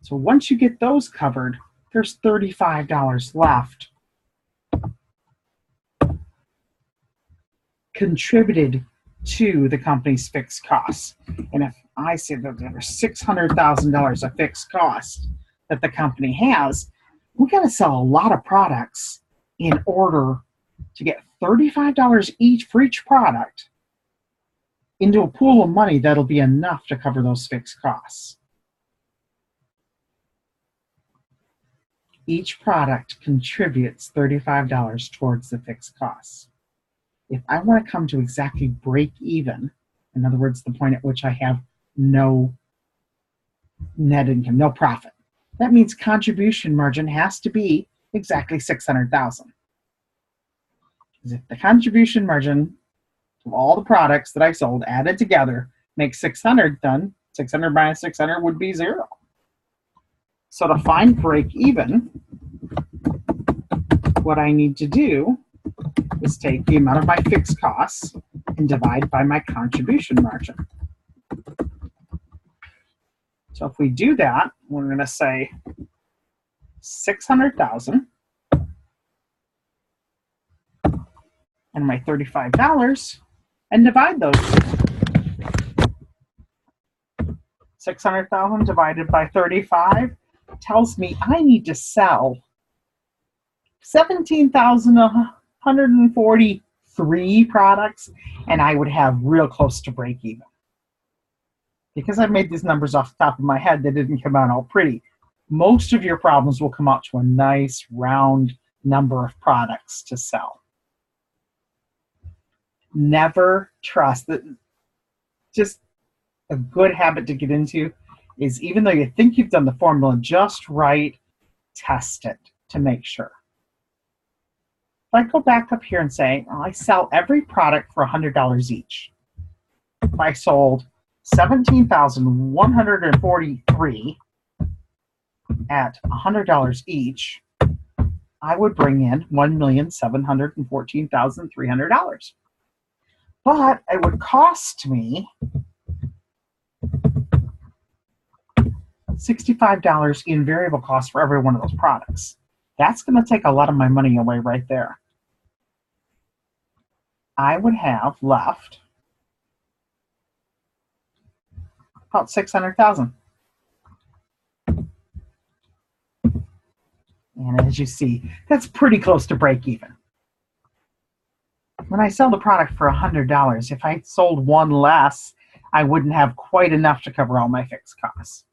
So once you get those covered, there's $35 left contributed to the company's fixed costs. And if I say that there's $600,000 of fixed cost that the company has, we've got to sell a lot of products in order to get $35 each for each product into a pool of money that'll be enough to cover those fixed costs. Each product contributes $35 towards the fixed costs. If I want to come to exactly break even, in other words, the point at which I have no net income, no profit, that means contribution margin has to be exactly 600,000. Because if the contribution margin of all the products that I sold added together makes 600, then 600 minus 600 would be 0. So to find break even, what I need to do is take the amount of my fixed costs and divide by my contribution margin. So if we do that, we're going to say 600,000 and my $35 and divide those. 600,000 divided by 35 tells me I need to sell 17,143 products, and I would have real close to break even. Because I made these numbers off the top of my head, they didn't come out all pretty. Most of your problems will come out to a nice round number of products to sell. Never trust that. Just a good habit to get into is, even though you think you've done the formula just right, test it to make sure. If I go back up here and say, I sell every product for $100 each. If I sold 17,143 at $100 each, I would bring in $1,714,300. But it would cost me $65 in variable costs for every one of those products. That's going to take a lot of my money away right there. I would have left about 600,000. And as you see, that's pretty close to break even. When I sell the product for $100, if I sold one less, I wouldn't have quite enough to cover all my fixed costs.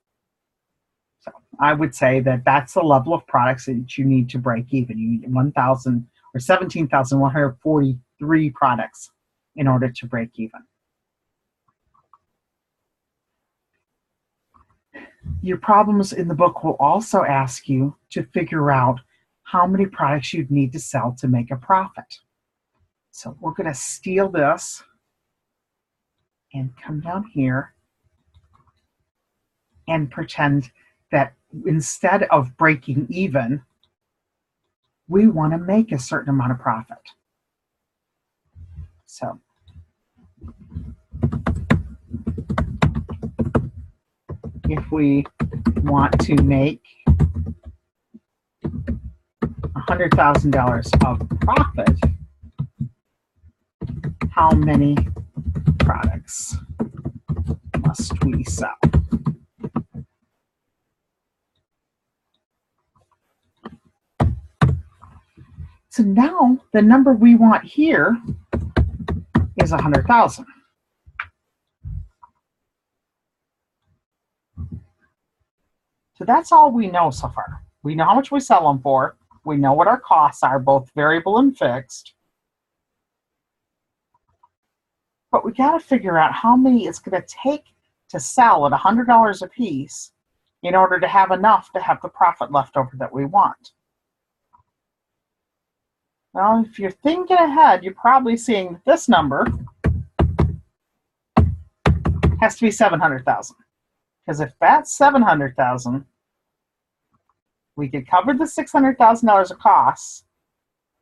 So I would say that that's the level of products that you need to break even. You need 1,000 or 17,143 products in order to break even. Your problems in the book will also ask you to figure out how many products you'd need to sell to make a profit. So we're going to steal this and come down here and pretend that instead of breaking even, we want to make a certain amount of profit. So if we want to make $100,000 of profit, how many products must we sell? So now the number we want here is 100,000. So that's all we know so far. We know how much we sell them for. We know what our costs are, both variable and fixed. But we got to figure out how many it's going to take to sell at $100 a piece in order to have enough to have the profit left over that we want. Well, if you're thinking ahead, you're probably seeing that this number has to be 700,000. Because if that's 700,000, we could cover the $600,000 of costs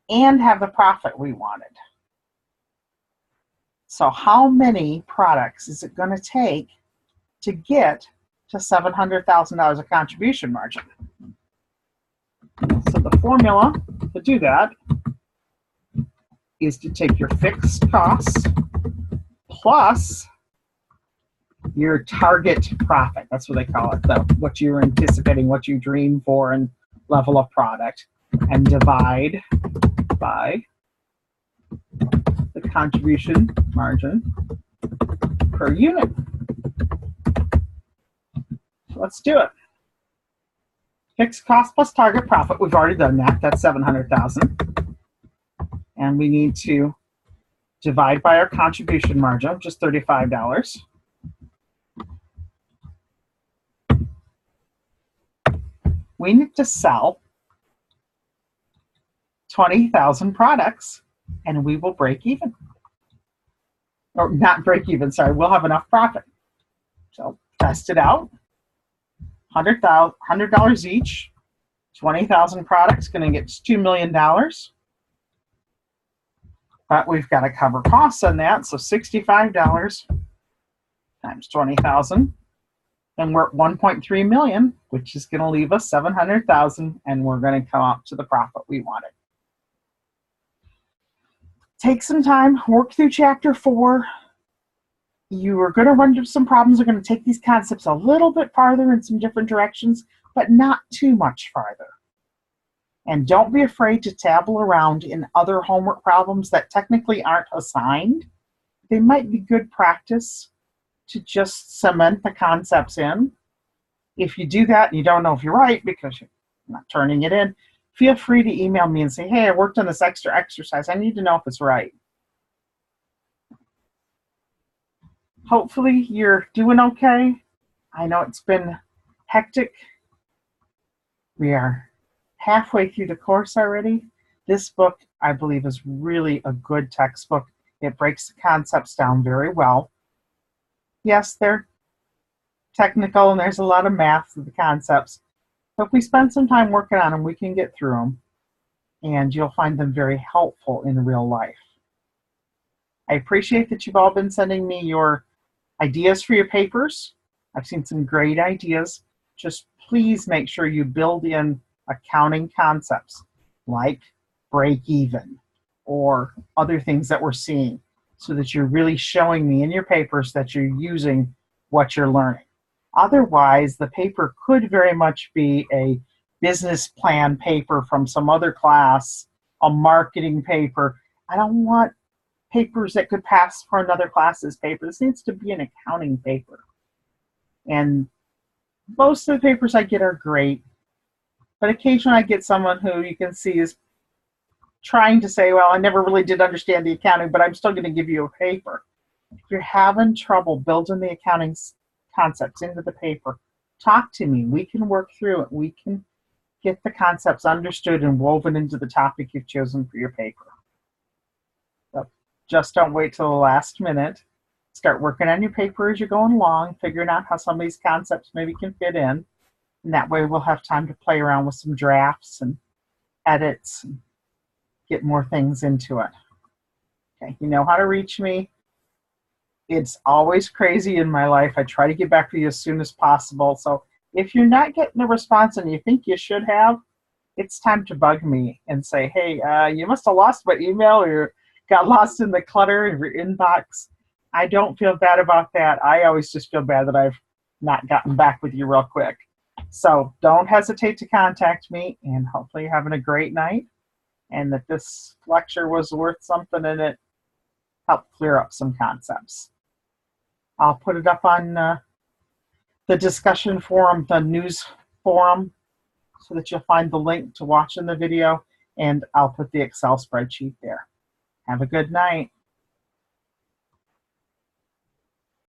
and have the profit we wanted. So how many products is it going to take to get to $700,000 of contribution margin? So the formula to do that is to take your fixed costs plus your target profit. That's what they call it, what you're anticipating, what you dream for, and level of product, and divide by the contribution margin per unit. So let's do it. Fixed cost plus target profit, we've already done that. That's 700,000. And we need to divide by our contribution margin, which is $35. We need to sell 20,000 products, and we will break even. Or not break even, sorry, we'll have enough profit. So test it out. $100 each, 20,000 products, going to get $2 million. But we've got to cover costs on that, so $65 times 20,000. And we're at 1.3 million, which is going to leave us 700,000, and we're going to come up to the profit we wanted. Take some time, work through chapter 4. You are going to run into some problems. You're going to take these concepts a little bit farther in some different directions, but not too much farther. And don't be afraid to dabble around in other homework problems that technically aren't assigned. They might be good practice to just cement the concepts in. If you do that and you don't know if you're right because you're not turning it in, feel free to email me and say, hey, I worked on this extra exercise. I need to know if it's right. Hopefully you're doing okay. I know it's been hectic. We are halfway through the course already. This book, I believe, is really a good textbook. It breaks the concepts down very well. Yes, they're technical and there's a lot of math to the concepts. So if we spend some time working on them, we can get through them. And you'll find them very helpful in real life. I appreciate that you've all been sending me your ideas for your papers. I've seen some great ideas. Just please make sure you build in accounting concepts like break even or other things that we're seeing so that you're really showing me in your papers that you're using what you're learning. Otherwise, the paper could very much be a business plan paper from some other class, a marketing paper. I don't want papers that could pass for another class's paper. This needs to be an accounting paper. And most of the papers I get are great, but occasionally I get someone who you can see is trying to say, well, I never really did understand the accounting, but I'm still going to give you a paper. If you're having trouble building the accounting concepts into the paper, talk to me. We can work through it. We can get the concepts understood and woven into the topic you've chosen for your paper. So just don't wait till the last minute. Start working on your paper as you're going along, figuring out how some of these concepts maybe can fit in. And that way we'll have time to play around with some drafts and edits and get more things into it. Okay, you know how to reach me. It's always crazy in my life. I try to get back to you as soon as possible. So if you're not getting a response and you think you should have, it's time to bug me and say, hey, you must have lost my email or got lost in the clutter of your inbox. I don't feel bad about that. I always just feel bad that I've not gotten back with you real quick. So don't hesitate to contact me, and hopefully you're having a great night and that this lecture was worth something and it helped clear up some concepts. I'll put it up on the discussion forum, the news forum, so that you'll find the link to watching the video, and I'll put the Excel spreadsheet there. Have a good night.